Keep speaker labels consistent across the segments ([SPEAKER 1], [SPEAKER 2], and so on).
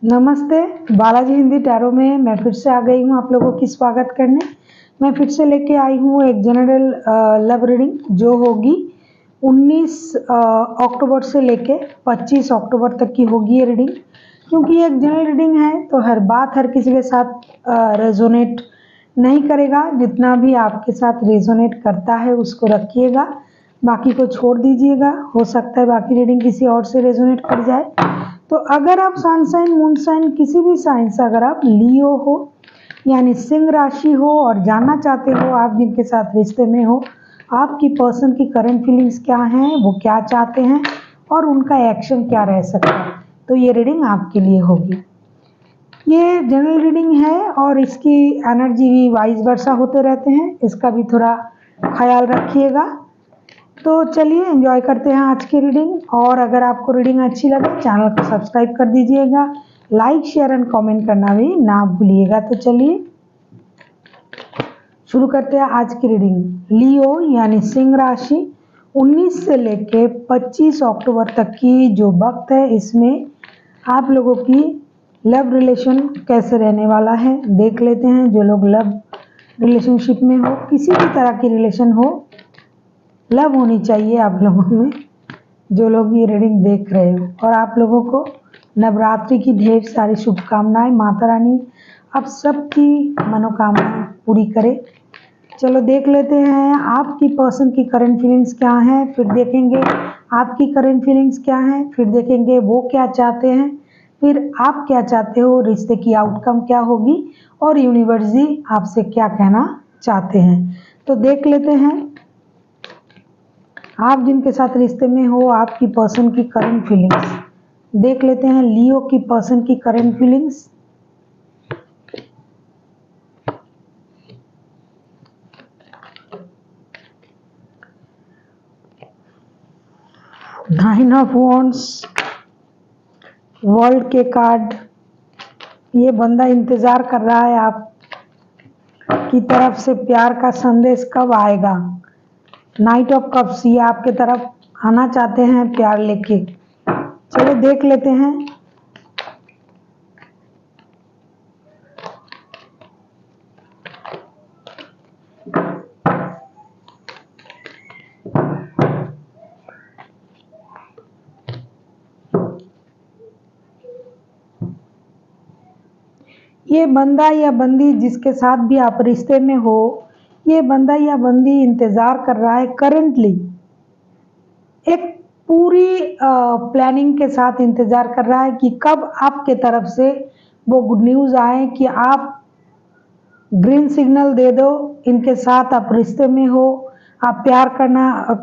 [SPEAKER 1] नमस्ते। बालाजी हिंदी टैरो में मैं फिर से आ गई हूँ आप लोगों की स्वागत करने। मैं फिर से लेके आई हूँ एक जनरल लव रीडिंग जो होगी 19 अक्टूबर से लेके 25 अक्टूबर तक की होगी ये रीडिंग। क्योंकि ये एक जनरल रीडिंग है तो हर बात हर किसी के साथ रेजोनेट नहीं करेगा। जितना भी आपके साथ रेजोनेट करता है उसको रखिएगा, बाकी को छोड़ दीजिएगा। हो सकता है बाकी रीडिंग किसी और से रेजोनेट कर जाए। तो अगर आप सन साइन मून साइन किसी भी साइन से अगर आप लियो हो यानी सिंह राशि हो और जानना चाहते हो आप जिनके साथ रिश्ते में हो आपकी पर्सन की करंट फीलिंग्स क्या हैं, वो क्या चाहते हैं और उनका एक्शन क्या रह सकता है, तो ये रीडिंग आपके लिए होगी। ये जनरल रीडिंग है और इसकी एनर्जी भी वाइस वर्सा होते रहते हैं, इसका भी थोड़ा ख्याल रखिएगा। तो चलिए एंजॉय करते हैं आज की रीडिंग। और अगर आपको रीडिंग अच्छी लगे चैनल को सब्सक्राइब कर दीजिएगा, लाइक शेयर एंड कमेंट करना भी ना भूलिएगा। तो चलिए शुरू करते हैं आज की रीडिंग। लियो यानी सिंह राशि 19 से लेके 25 अक्टूबर तक की जो वक्त है इसमें आप लोगों की लव रिलेशन कैसे रहने वाला है देख लेते हैं। जो लोग लव रिलेशनशिप में हो, किसी भी तरह की रिलेशन हो, लव होनी चाहिए आप लोगों में जो लोग ये रीडिंग देख रहे हो। और आप लोगों को नवरात्रि की ढेर सारी शुभकामनाएं। माता रानी आप सबकी मनोकामनाएं पूरी करे। चलो देख लेते हैं आपकी पर्सन की करंट फीलिंग्स क्या हैं, फिर देखेंगे आपकी करंट फीलिंग्स क्या हैं, फिर देखेंगे वो क्या चाहते हैं, फिर आप क्या चाहते हो, रिश्ते की आउटकम क्या होगी और यूनिवर्स जी आपसे क्या कहना चाहते हैं। तो देख लेते हैं आप जिनके साथ रिश्ते में हो आपकी पर्सन की करंट फीलिंग्स। देख लेते हैं लियो की पर्सन की current feelings. Nine of wands, world के कार्ड। ये बंदा इंतजार कर रहा है आप की तरफ से प्यार का संदेश कब आएगा। नाइट ऑफ कप्स, ये आपके तरफ आना चाहते हैं प्यार लेके। चलो देख लेते हैं। ये बंदा या बंदी जिसके साथ भी आप रिश्ते में हो, ये बंदा या बंदी इंतजार कर रहा है करंटली, एक पूरी प्लानिंग के साथ इंतजार कर रहा है कि कब आपके तरफ से वो गुड न्यूज़ आए कि आप ग्रीन सिग्नल दे दो। इनके साथ आप रिश्ते में हो, आप प्यार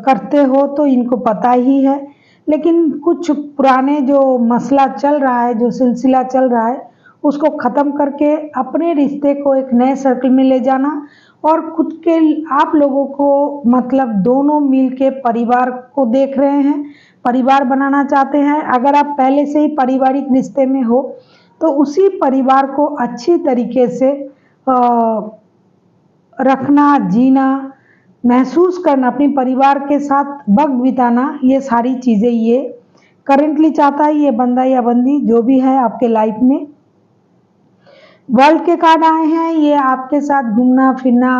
[SPEAKER 1] करते हो तो इनको पता ही है। लेकिन कुछ पुराने जो मसला चल रहा है, जो सिलसिला चल रहा है, उसको ख़त्म करके अपने रिश्ते को एक नए सर्कल में ले जाना और खुद के आप लोगों को मतलब दोनों मिल के परिवार को देख रहे हैं, परिवार बनाना चाहते हैं। अगर आप पहले से ही पारिवारिक रिश्ते में हो तो उसी परिवार को अच्छी तरीके से रखना, जीना, महसूस करना, अपने परिवार के साथ वक्त बिताना, ये सारी चीज़ें ये करंटली चाहता है ये बंदा या बंदी जो भी है आपके लाइफ में। वर्ल्ड के कार्ड आए हैं, ये आपके साथ घूमना फिरना,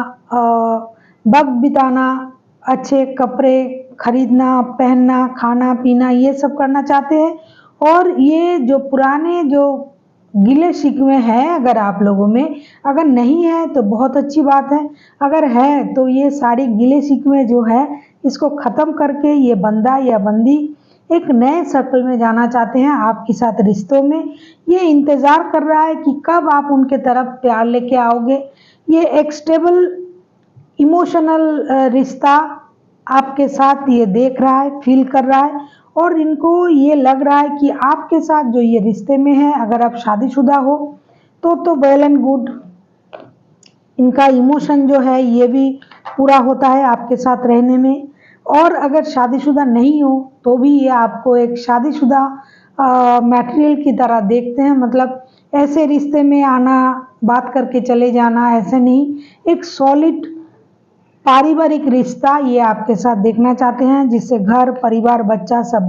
[SPEAKER 1] वक्त बिताना, अच्छे कपड़े खरीदना, पहनना, खाना पीना, ये सब करना चाहते हैं। और ये जो पुराने जो गिले शिकवे हैं अगर आप लोगों में, अगर नहीं है तो बहुत अच्छी बात है, अगर है तो ये सारी गिले शिकवे जो है इसको ख़त्म करके ये बंदा या बंदी एक नए सर्कल में जाना चाहते हैं आपके साथ रिश्तों में। ये इंतज़ार कर रहा है कि कब आप उनके तरफ प्यार लेके आओगे। ये एक स्टेबल इमोशनल रिश्ता आपके साथ ये देख रहा है, फील कर रहा है और इनको ये लग रहा है कि आपके साथ जो ये रिश्ते में है, अगर आप शादीशुदा हो तो वेल एंड गुड। इनका इमोशन जो है ये भी पूरा होता है आपके साथ रहने में। और अगर शादीशुदा नहीं हो तो भी ये आपको एक शादीशुदा मटेरियल की तरह देखते हैं। मतलब ऐसे रिश्ते में आना, बात करके चले जाना, ऐसे नहीं, एक सॉलिड पारिवारिक रिश्ता ये आपके साथ देखना चाहते हैं जिससे घर परिवार बच्चा सब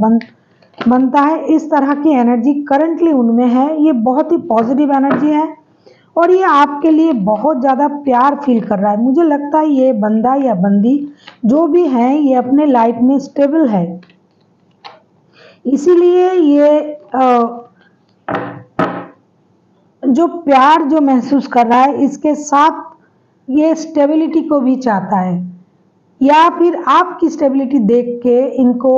[SPEAKER 1] बनता है। इस तरह की एनर्जी करंटली उनमें है। ये बहुत ही पॉजिटिव एनर्जी है और ये आपके लिए बहुत ज़्यादा प्यार फील कर रहा है। मुझे लगता है ये बंदा या बंदी जो भी है ये अपने लाइफ में स्टेबल है, इसीलिए ये जो प्यार जो महसूस कर रहा है इसके साथ ये स्टेबिलिटी को भी चाहता है, या फिर आपकी स्टेबिलिटी देख के इनको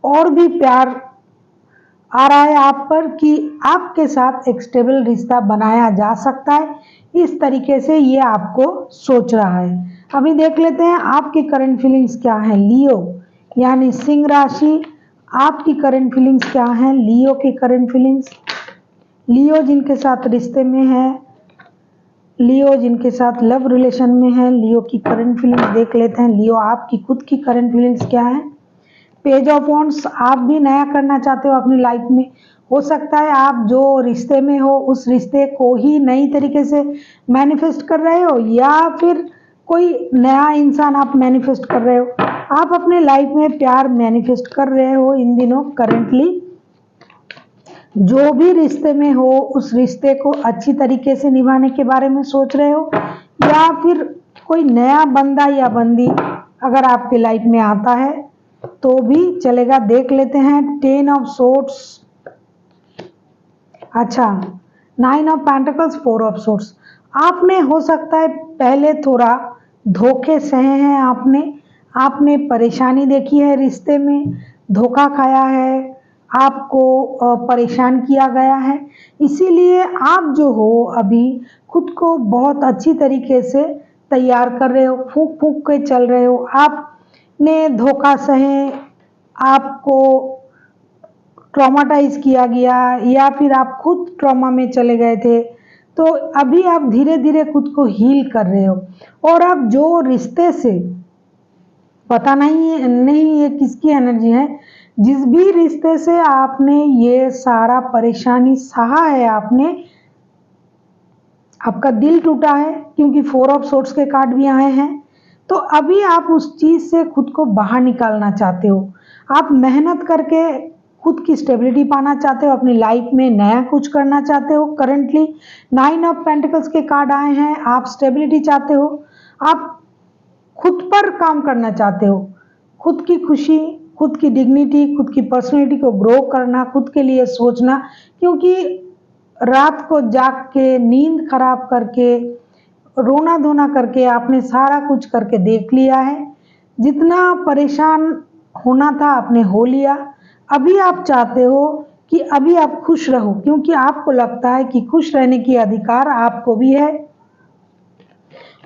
[SPEAKER 1] और भी प्यार आ रहा है आप पर कि आपके साथ एक स्टेबल रिश्ता बनाया जा सकता है। इस तरीके से ये आपको सोच रहा है। अभी देख लेते हैं आपकी करंट फीलिंग्स क्या है। लियो यानी सिंह राशि, आपकी करंट फीलिंग्स क्या है। लियो की करंट फीलिंग्स, लियो जिनके साथ रिश्ते में है, लियो जिनके साथ लव रिलेशन में है, लियो की करंट फीलिंग्स देख लेते हैं। लियो आपकी खुद की करंट फीलिंग्स क्या है। पेज ऑफ वॉन्ड्स, आप भी नया करना चाहते हो अपनी लाइफ में। हो सकता है आप जो रिश्ते में हो उस रिश्ते को ही नई तरीके से मैनिफेस्ट कर रहे हो, या फिर कोई नया इंसान आप मैनिफेस्ट कर रहे हो। आप अपने लाइफ में प्यार मैनिफेस्ट कर रहे हो इन दिनों करंटली। जो भी रिश्ते में हो उस रिश्ते को अच्छी तरीके से निभाने के बारे में सोच रहे हो, या फिर कोई नया बंदा या बंदी अगर आपकी लाइफ में आता है तो भी चलेगा। देख लेते हैं 10 ऑफ सोर्ड्स, अच्छा 9 ऑफ पेंटिकल्स, 4 ऑफ सोर्ड्स। आपने हो सकता है पहले थोड़ा धोखे सहे हैं, आपने परेशानी देखी है रिश्ते में, धोखा खाया है, आपको परेशान किया गया है। इसीलिए आप जो हो अभी खुद को बहुत अच्छी तरीके से तैयार कर रहे हो, फूंक फूंक के चल रहे हो। आपने धोखा सहे, आपको ट्रॉमाटाइज किया गया, या फिर आप खुद ट्रॉमा में चले गए थे, तो अभी आप धीरे धीरे खुद को हील कर रहे हो। और आप जो रिश्ते से, पता नहीं ये किसकी एनर्जी है, जिस भी रिश्ते से आपने ये सारा परेशानी सहा है, आपका दिल टूटा है, क्योंकि 4 ऑफ सोर्ड्स के कार्ड भी आए हैं, तो अभी आप उस चीज से खुद को बाहर निकालना चाहते हो। आप मेहनत करके खुद की स्टेबिलिटी पाना चाहते हो, अपनी लाइफ में नया कुछ करना चाहते हो। करंटली 9 ऑफ पेंटिकल्स के कार्ड आए हैं, आप स्टेबिलिटी चाहते हो, आप खुद पर काम करना चाहते हो, खुद की खुशी, खुद की डिग्निटी, खुद की पर्सनैलिटी को ग्रो करना, खुद के लिए सोचना। क्योंकि रात को जाग के नींद खराब करके रोना धोना करके आपने सारा कुछ करके देख लिया है, जितना परेशान होना था आपने हो लिया। अभी आप चाहते हो कि अभी आप खुश रहो, क्योंकि आपको लगता है कि खुश रहने की अधिकार आपको भी है,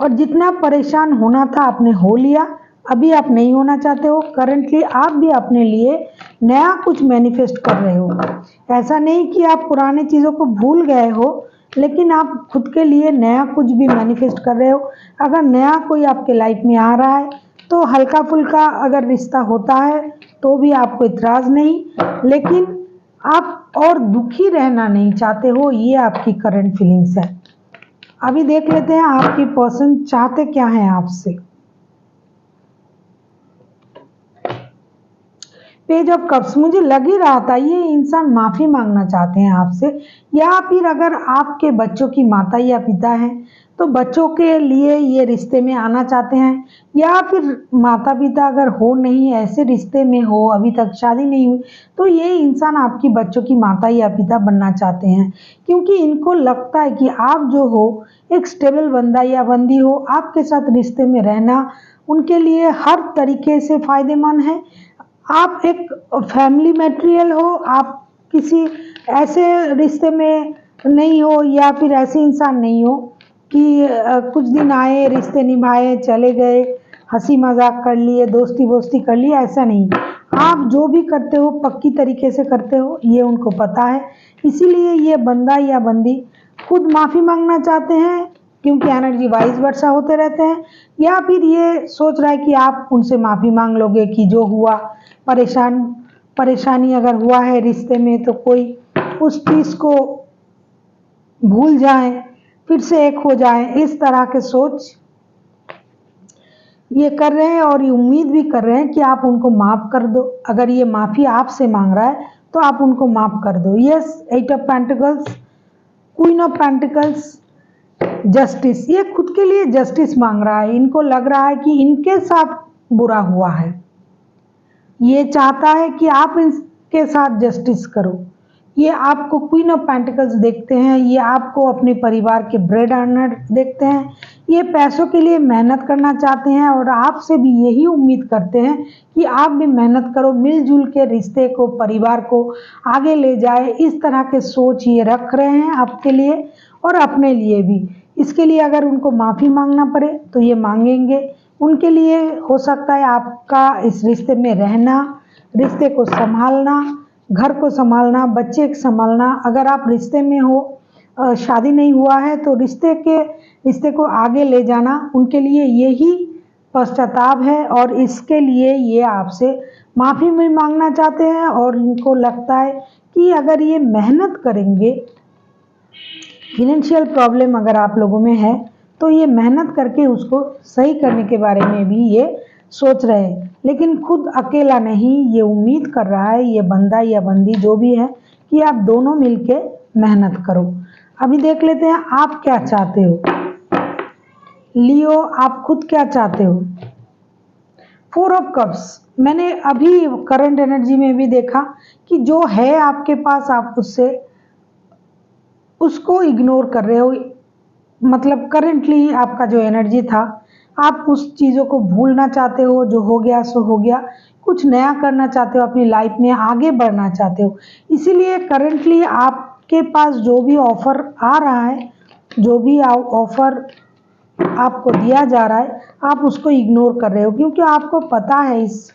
[SPEAKER 1] और जितना परेशान होना था आपने हो लिया। अभी आप नहीं होना चाहते हो। करंटली आप भी अपने लिए नया कुछ मैनिफेस्ट कर रहे हो। ऐसा नहीं कि आप पुरानी चीज़ों को भूल गए हो, लेकिन आप खुद के लिए नया कुछ भी मैनिफेस्ट कर रहे हो। अगर नया कोई आपके लाइफ में आ रहा है तो हल्का फुल्का अगर रिश्ता होता है तो भी आपको इतराज़ नहीं, लेकिन आप और दुखी रहना नहीं चाहते हो। ये आपकी करंट फीलिंग्स है। अभी देख लेते हैं आपकी पर्सन चाहते क्या है आपसे। पेज ऑफ कप्स, मुझे लग ही रहा था ये इंसान माफी मांगना चाहते हैं आपसे, या फिर अगर आपके बच्चों की माता या पिता हैं तो बच्चों के लिए ये रिश्ते में आना चाहते हैं, या फिर माता पिता अगर हो नहीं, ऐसे रिश्ते में हो, अभी तक शादी नहीं हुई, तो ये इंसान आपकी बच्चों की माता या पिता बनना चाहते हैं। क्योंकि इनको लगता है कि आप जो हो एक स्टेबल बंदा या बंदी हो, आपके साथ रिश्ते में रहना उनके लिए हर तरीके से फायदेमंद है। आप एक फैमिली मटेरियल हो, आप किसी ऐसे रिश्ते में नहीं हो, या फिर ऐसे इंसान नहीं हो कि कुछ दिन आए, रिश्ते निभाए, चले गए, हंसी मजाक कर लिए, दोस्ती वोस्ती कर लिए, ऐसा नहीं। आप जो भी करते हो पक्की तरीके से करते हो, ये उनको पता है। इसीलिए ये बंदा या बंदी खुद माफ़ी मांगना चाहते हैं, क्योंकि एनर्जी वाइज वर्षा होते रहते हैं, या फिर ये सोच रहा है कि आप उनसे माफ़ी मांग लोगे कि जो हुआ परेशानी अगर हुआ है रिश्ते में तो कोई उस चीज़ को भूल जाए, फिर से एक हो जाए, इस तरह के सोच ये कर रहे हैं और ये उम्मीद भी कर रहे हैं कि आप उनको माफ़ कर दो। अगर ये माफ़ी आपसे मांग रहा है तो आप उनको माफ़ कर दो। Yes, 8 of pentacles, queen of pentacles, justice, ये खुद के लिए जस्टिस मांग रहा है। इनको लग रहा है कि इनके साथ बुरा हुआ है, ये चाहता है कि आप इनके साथ जस्टिस करो। ये आपको क्वीन ऑफ पेंटिकल्स देखते हैं, ये आपको अपने परिवार के ब्रेड अर्नर देखते हैं। ये पैसों के लिए मेहनत करना चाहते हैं और आपसे भी यही उम्मीद करते हैं कि आप भी मेहनत करो, मिलजुल के रिश्ते को, परिवार को आगे ले जाए। इस तरह के सोच ये रख रहे हैं आपके लिए और अपने लिए भी। इसके लिए अगर उनको माफ़ी मांगना पड़े तो ये मांगेंगे। उनके लिए हो सकता है आपका इस रिश्ते में रहना, रिश्ते को संभालना, घर को संभालना, बच्चे को संभालना। अगर आप रिश्ते में हो, शादी नहीं हुआ है, तो रिश्ते को आगे ले जाना उनके लिए यही पश्चाताप है और इसके लिए ये आपसे माफ़ी भी मांगना चाहते हैं। और इनको लगता है कि अगर ये मेहनत करेंगे, फिनेंशियल प्रॉब्लम अगर आप लोगों में है तो ये मेहनत करके उसको सही करने के बारे में भी ये सोच रहे हैं। लेकिन खुद अकेला नहीं, ये उम्मीद कर रहा है, ये बंदा या बंदी जो भी है, कि आप दोनों मिलके मेहनत करो। अभी देख लेते हैं आप क्या चाहते हो। लियो, आप खुद क्या चाहते हो? 4 ऑफ कप्स, मैंने अभी करंट एनर्जी में भी देखा कि जो है आपके पास, आप उसको इग्नोर कर रहे हो। मतलब करंटली आपका जो एनर्जी था, आप उस चीज़ों को भूलना चाहते हो। जो हो गया सो हो गया, कुछ नया करना चाहते हो, अपनी लाइफ में आगे बढ़ना चाहते हो। इसीलिए करंटली आपके पास जो भी ऑफ़र आ रहा है, जो भी ऑफ़र आपको दिया जा रहा है, आप उसको इग्नोर कर रहे हो, क्योंकि आपको पता है इस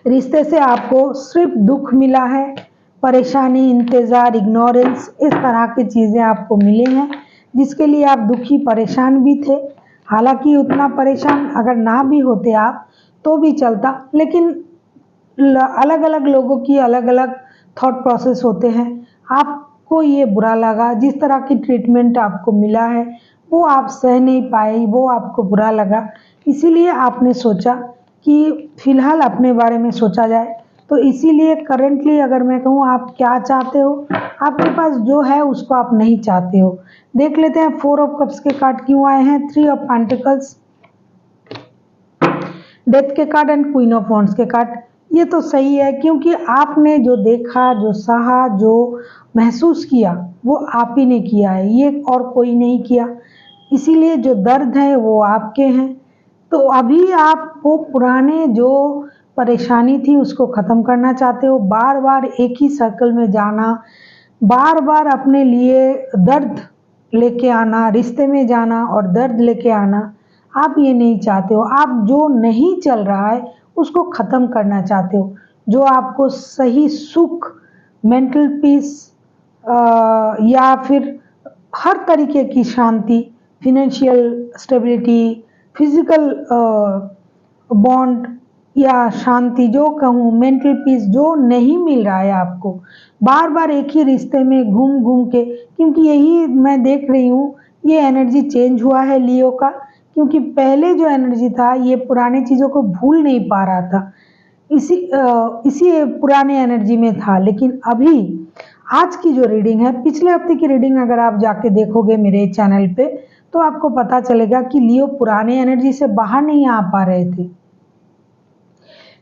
[SPEAKER 1] रिश्ते से आपको सिर्फ दुख मिला है, परेशानी, इंतज़ार, इग्नोरेंस, इस तरह की चीज़ें आपको मिली हैं, जिसके लिए आप दुखी, परेशान भी थे। हालांकि उतना परेशान अगर ना भी होते आप तो भी चलता, लेकिन अलग अलग लोगों की अलग अलग थॉट प्रोसेस होते हैं। आपको ये बुरा लगा, जिस तरह की ट्रीटमेंट आपको मिला है वो आप सह नहीं पाए, वो आपको बुरा लगा। इसीलिए आपने सोचा कि फ़िलहाल अपने बारे में सोचा जाए। तो इसीलिए करंटली अगर मैं कहूँ आप क्या चाहते हो, आपके पास जो है उसको आप नहीं चाहते हो। देख लेते हैं 4 ऑफ कप्स के कार्ड क्यों आए हैं। 3 ऑफ पेंटिकल्स, डेथ के card and queen of wands के कार्ड। ये तो सही है, क्योंकि आपने जो देखा, जो सहा, जो महसूस किया, वो आप ही ने किया है, ये और कोई नहीं किया। इसीलिए जो दर्द है वो आपके हैं। तो अभी आप वो पुराने जो परेशानी थी उसको ख़त्म करना चाहते हो। बार बार एक ही सर्कल में जाना, बार बार अपने लिए दर्द लेके आना, रिश्ते में जाना और दर्द लेके आना, आप ये नहीं चाहते हो। आप जो नहीं चल रहा है उसको ख़त्म करना चाहते हो। जो आपको सही सुख, मेंटल पीस या फिर हर तरीके की शांति, फिनेंशियल स्टेबिलिटी, फिजिकल बॉन्ड या शांति, जो कहूँ मेंटल पीस, जो नहीं मिल रहा है आपको, बार बार एक ही रिश्ते में घूम घूम के, क्योंकि यही मैं देख रही हूँ, ये एनर्जी चेंज हुआ है लियो का। क्योंकि पहले जो एनर्जी था, ये पुरानी चीज़ों को भूल नहीं पा रहा था, इसी पुराने एनर्जी में था। लेकिन अभी आज की जो रीडिंग है, पिछले हफ्ते की रीडिंग अगर आप जाके देखोगे मेरे चैनल पे, तो आपको पता चलेगा कि लियो पुराने एनर्जी से बाहर नहीं आ पा रहे थे।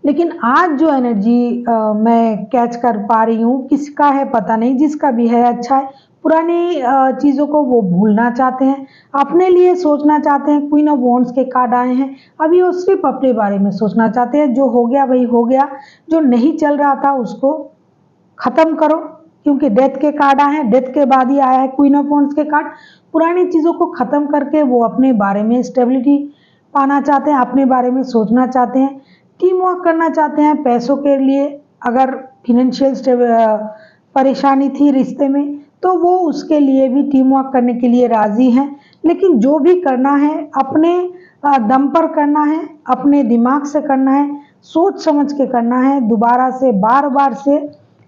[SPEAKER 1] लेकिन आज जो एनर्जी मैं कैच कर पा रही हूँ, किसका है पता नहीं, जिसका भी है अच्छा है। पुरानी चीज़ों को वो भूलना चाहते हैं, अपने लिए सोचना चाहते हैं। क्वीन ऑफ वॉन्ड्स के कार्ड आए हैं। अभी वो सिर्फ अपने बारे में सोचना चाहते हैं। जो हो गया वही हो गया, जो नहीं चल रहा था उसको ख़त्म करो, क्योंकि डेथ के कार्ड आए हैं। डेथ के बाद ही आया है क्वीन ऑफ वॉन्ड्स के कार्ड। पुरानी चीज़ों को ख़त्म करके वो अपने बारे में स्टेबिलिटी पाना चाहते हैं, अपने बारे में सोचना चाहते हैं, टीम वर्क करना चाहते हैं पैसों के लिए। अगर फिनेंशियल परेशानी थी रिश्ते में, तो वो उसके लिए भी टीम वर्क करने के लिए राज़ी हैं। लेकिन जो भी करना है अपने दम पर करना है, अपने दिमाग से करना है, सोच समझ के करना है। दोबारा से बार बार से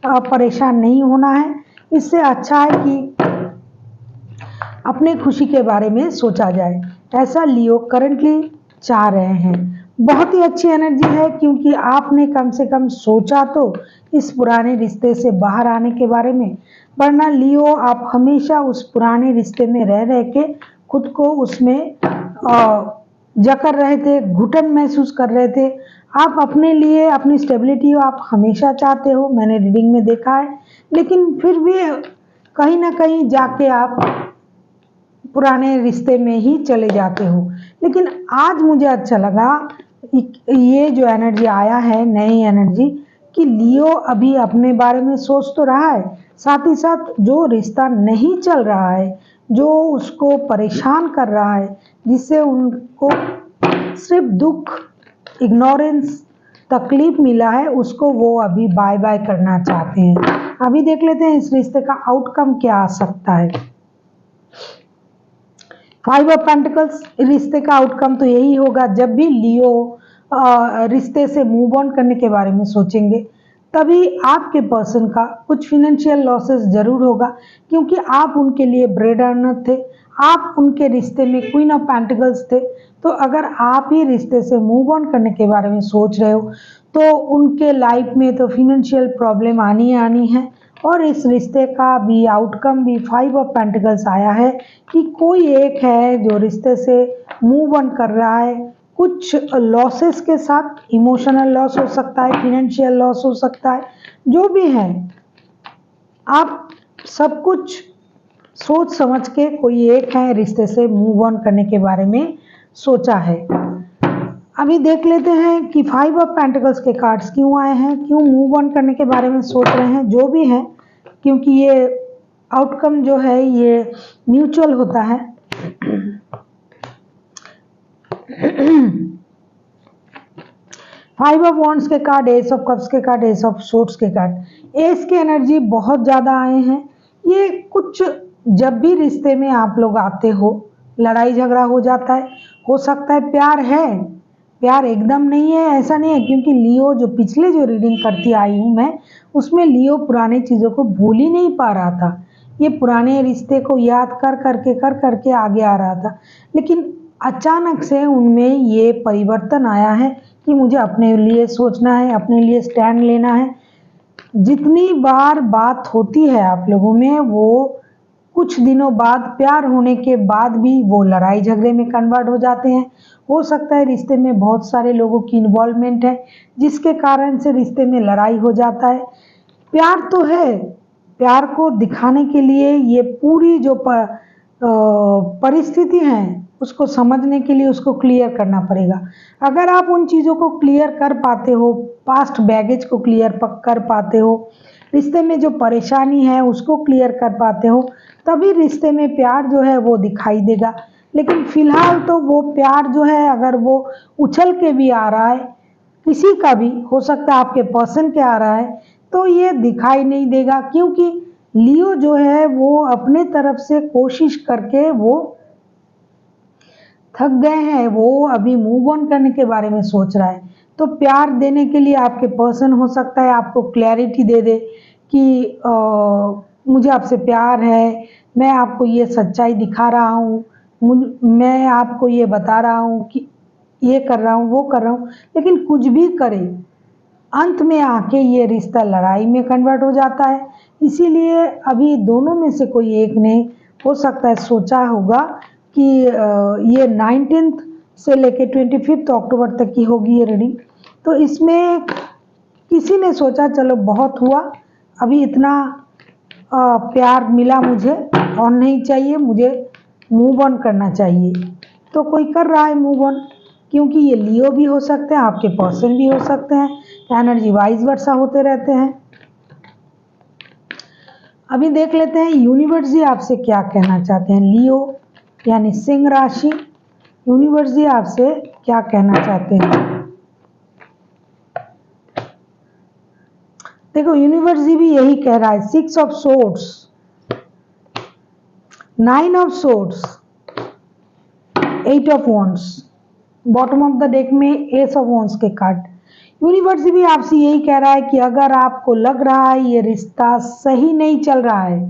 [SPEAKER 1] परेशान नहीं होना है। इससे अच्छा है कि अपने खुशी के बारे में सोचा जाए। ऐसा लियो करंटली चाह रहे हैं। बहुत ही अच्छी एनर्जी है, क्योंकि आपने कम से कम सोचा तो इस पुराने रिश्ते से बाहर आने के बारे में, वरना लियो आप हमेशा उस पुराने रिश्ते में रह रह के खुद को उसमें जकड़ रहे थे, घुटन महसूस कर रहे थे। आप अपने लिए अपनी स्टेबिलिटी आप हमेशा चाहते हो, मैंने रीडिंग में देखा है, लेकिन फिर भी कहीं ना कहीं जाके आप पुराने रिश्ते में ही चले जाते हो। लेकिन आज मुझे अच्छा लगा ये जो एनर्जी आया है, नई एनर्जी, कि लियो अभी अपने बारे में सोच तो रहा है, साथ ही साथ जो रिश्ता नहीं चल रहा है, जो उसको परेशान कर रहा है, जिससे उनको सिर्फ दुख, इग्नोरेंस, तकलीफ मिला है, उसको वो अभी बाय बाय करना चाहते हैं। अभी देख लेते हैं इस रिश्ते का आउटकम क्या आ सकता है। 5 ऑफ पेंटिकल्स, रिश्ते का आउटकम तो यही होगा। जब भी लियो रिश्ते से मूव ऑन करने के बारे में सोचेंगे, तभी आपके पर्सन का कुछ फिनेंशियल लॉसेस जरूर होगा, क्योंकि आप उनके लिए ब्रेड अर्नर थे, आप उनके रिश्ते में क्वीन ऑफ पेंटिकल्स थे। तो अगर आप ही रिश्ते से मूव ऑन करने के बारे में सोच रहे हो, तो उनके लाइफ में तो फिनेंशियल प्रॉब्लम आनी है। और इस रिश्ते का भी आउटकम भी 5 ऑफ पेंटिकल्स आया है कि कोई एक है जो रिश्ते से मूव ऑन कर रहा है, कुछ लॉसेस के साथ। इमोशनल लॉस हो सकता है, फिनेंशियल लॉस हो सकता है, जो भी है, आप सब कुछ सोच समझ के कोई एक है रिश्ते से मूव ऑन करने के बारे में सोचा है। अभी देख लेते हैं कि 5 ऑफ पेंटिकल्स के कार्ड्स क्यों आए हैं, क्यों मूव ऑन करने के बारे में सोच रहे हैं, जो भी है, क्योंकि ये आउटकम जो है ये म्यूचुअल होता है। फाइव ऑफ वॉन्ड्स के कार्ड, एस ऑफ कप्स के कार्ड, एस ऑफ सोर्ड्स के कार्ड। एस की एनर्जी बहुत ज़्यादा आए हैं। ये कुछ, जब भी रिश्ते में आप लोग आते हो, लड़ाई झगड़ा हो जाता है, हो सकता है प्यार है, प्यार एकदम नहीं है ऐसा नहीं है, क्योंकि लियो जो पिछले जो रीडिंग करती आई हूँ मैं, उसमें लियो पुराने चीज़ों को भूल ही नहीं पा रहा था। ये पुराने रिश्ते को याद कर करके आगे आ रहा था, लेकिन अचानक से उनमें ये परिवर्तन आया है कि मुझे अपने लिए सोचना है, अपने लिए स्टैंड लेना है। जितनी बार बात होती है आप लोगों में, वो कुछ दिनों बाद, प्यार होने के बाद भी वो लड़ाई झगड़े में कन्वर्ट हो जाते हैं। हो सकता है रिश्ते में बहुत सारे लोगों की इन्वॉल्वमेंट है, जिसके कारण से रिश्ते में लड़ाई हो जाता है। प्यार तो है, प्यार को दिखाने के लिए ये पूरी जो परिस्थिति है, उसको समझने के लिए उसको क्लियर करना पड़ेगा। अगर आप उन चीज़ों को क्लियर कर पाते हो, पास्ट बैगेज को क्लियर कर पाते हो, रिश्ते में जो परेशानी है उसको क्लियर कर पाते हो, तभी रिश्ते में प्यार जो है वो दिखाई देगा। लेकिन फिलहाल तो वो प्यार जो है, अगर वो उछल के भी आ रहा है, किसी का भी हो सकता है, आपके पर्सन के आ रहा है, तो ये दिखाई नहीं देगा, क्योंकि लियो जो है वो अपने तरफ से कोशिश करके वो थक गए हैं, वो अभी मूव ऑन करने के बारे में सोच रहा है। तो प्यार देने के लिए आपके पर्सन हो सकता है आपको क्लैरिटी दे दे कि मुझे आपसे प्यार है, मैं आपको ये सच्चाई दिखा रहा हूँ, मैं आपको ये बता रहा हूँ कि ये कर रहा हूँ, वो कर रहा हूँ। लेकिन कुछ भी करे, अंत में आके ये रिश्ता लड़ाई में कन्वर्ट हो जाता है। इसीलिए अभी दोनों में से कोई एक ने हो सकता है सोचा होगा कि ये 19 से लेके 25 अक्टूबर तक की होगी ये रीडिंग। तो इसमें किसी ने सोचा चलो बहुत हुआ, अभी इतना प्यार मिला मुझे, और नहीं चाहिए, मुझे मूव ऑन करना चाहिए। तो कोई कर रहा है मूव ऑन, क्योंकि ये लियो भी हो सकते हैं, आपके पर्सन भी हो सकते हैं, एनर्जी वाइज वर्सा होते रहते हैं। अभी देख लेते हैं यूनिवर्स जी आपसे क्या कहना चाहते हैं। लियो यानी सिंह राशि, यूनिवर्स जी आपसे क्या कहना चाहते हैं। देखो यूनिवर्स जी भी यही कह रहा है, 6 of swords, 9 of swords, 8 of wands, bottom of the deck में एस ऑफ वॉन्ड्स के कार्ड। यूनिवर्स भी आपसे यही कह रहा है कि अगर आपको लग रहा है ये रिश्ता सही नहीं चल रहा है,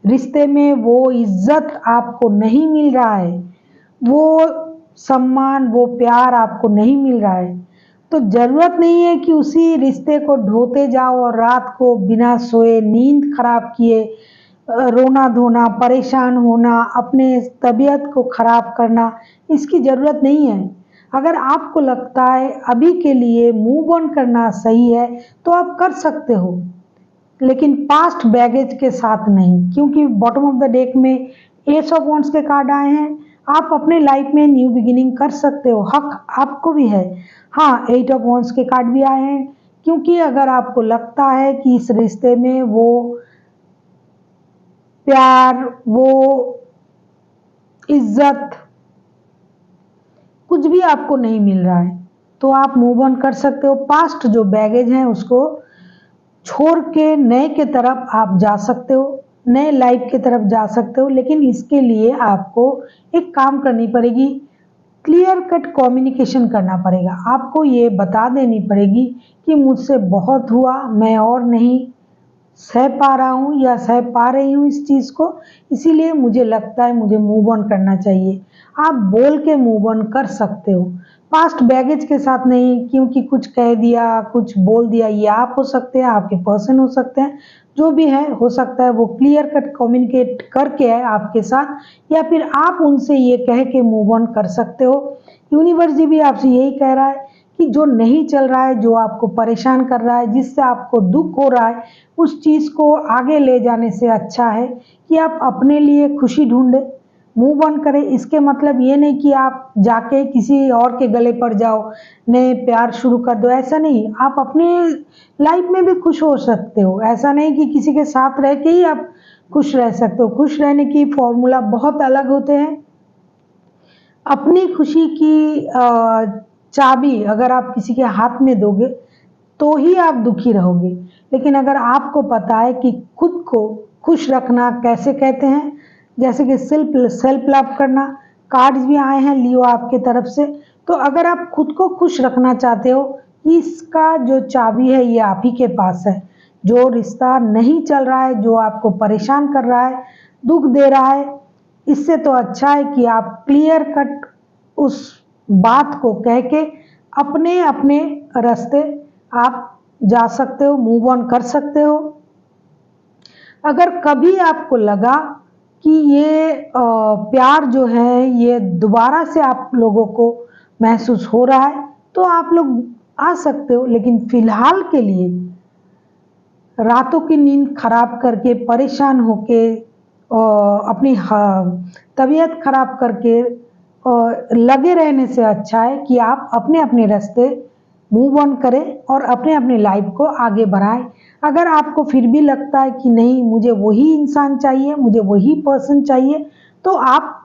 [SPEAKER 1] रिश्ते में वो इज्जत आपको नहीं मिल रहा है, वो सम्मान, वो प्यार आपको नहीं मिल रहा है, तो ज़रूरत नहीं है कि उसी रिश्ते को ढोते जाओ और रात को बिना सोए, नींद खराब किए रोना धोना, परेशान होना, अपने तबीयत को खराब करना, इसकी ज़रूरत नहीं है। अगर आपको लगता है अभी के लिए मूव ऑन करना सही है, तो आप कर सकते हो, लेकिन पास्ट बैगेज के साथ नहीं, क्योंकि बॉटम ऑफ द डेक में एस ऑफ वॉन्ड्स के कार्ड आए हैं। आप अपने लाइफ में न्यू बिगिनिंग कर सकते हो, हक आपको भी है। हाँ, एट ऑफ वॉन्ड्स के कार्ड भी आए हैं, क्योंकि अगर आपको लगता है कि इस रिश्ते में वो प्यार, वो इज्जत, कुछ भी आपको नहीं मिल रहा है, तो आप मूव ऑन कर सकते हो। पास्ट जो बैगेज है उसको छोड़ के नए के तरफ आप जा सकते हो, नए लाइफ की तरफ जा सकते हो, लेकिन इसके लिए आपको एक काम करनी पड़ेगी, क्लियर कट कम्युनिकेशन करना पड़ेगा। आपको ये बता देनी पड़ेगी कि मुझसे बहुत हुआ, मैं और नहीं सह पा रहा हूँ या सह पा रही हूँ इस चीज़ को, इसीलिए मुझे लगता है मुझे मूव ऑन करना चाहिए। आप बोल के मूव ऑन कर सकते हो, पास्ट बैगेज के साथ नहीं, क्योंकि कुछ कह दिया, कुछ बोल दिया, ये आप हो सकते हैं, आपके पर्सन हो सकते हैं, जो भी है हो सकता है वो क्लियर कट कम्युनिकेट करके है आपके साथ, या फिर आप उनसे ये कह के मूव ऑन कर सकते हो। यूनिवर्स जी भी आपसे यही कह रहा है कि जो नहीं चल रहा है, जो आपको परेशान कर रहा है, जिससे आपको दुख हो रहा है, उस चीज़ को आगे ले जाने से अच्छा है कि आप अपने लिए खुशी ढूंढें, मूव ऑन करें। इसके मतलब ये नहीं कि आप जाके किसी और के गले पड़ जाओ, नए प्यार शुरू कर दो, ऐसा नहीं। आप अपने लाइफ में भी खुश हो सकते हो, ऐसा नहीं कि किसी के साथ रह के ही आप खुश रह सकते हो। खुश रहने की फॉर्मूला बहुत अलग होते हैं। अपनी खुशी की चाबी अगर आप किसी के हाथ में दोगे तो ही आप दुखी रहोगे, लेकिन अगर आपको पता है कि खुद को खुश रखना कैसे कहते हैं, जैसे कि सेल्फ लव करना, कार्ड्स भी आए हैं लियो आपके तरफ से, तो अगर आप खुद को खुश रखना चाहते हो, इसका जो चाबी है ये आप ही के पास है। जो रिश्ता नहीं चल रहा है, जो आपको परेशान कर रहा है, दुख दे रहा है, इससे तो अच्छा है कि आप क्लियर कट उस बात को कह के अपने अपने रास्ते आप जा सकते हो, मूव ऑन कर सकते हो। अगर कभी आपको लगा कि ये प्यार जो है ये दोबारा से आप लोगों को महसूस हो रहा है, तो आप लोग आ सकते हो, लेकिन फिलहाल के लिए रातों की नींद खराब करके, परेशान होके, अपनी तबीयत खराब करके लगे रहने से अच्छा है कि आप अपने अपने रास्ते मूव ऑन करें और अपने अपने लाइफ को आगे बढ़ाएं। अगर आपको फिर भी लगता है कि नहीं मुझे वही इंसान चाहिए, मुझे वही पर्सन चाहिए, तो आप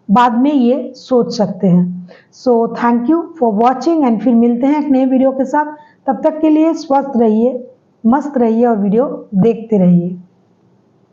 [SPEAKER 1] बाद में ये सोच सकते हैं। So thank you for watching, and फिर मिलते हैं एक नए वीडियो के साथ। तब तक के लिए स्वस्थ रहिए, मस्त रहिए और वीडियो देखते रहिए।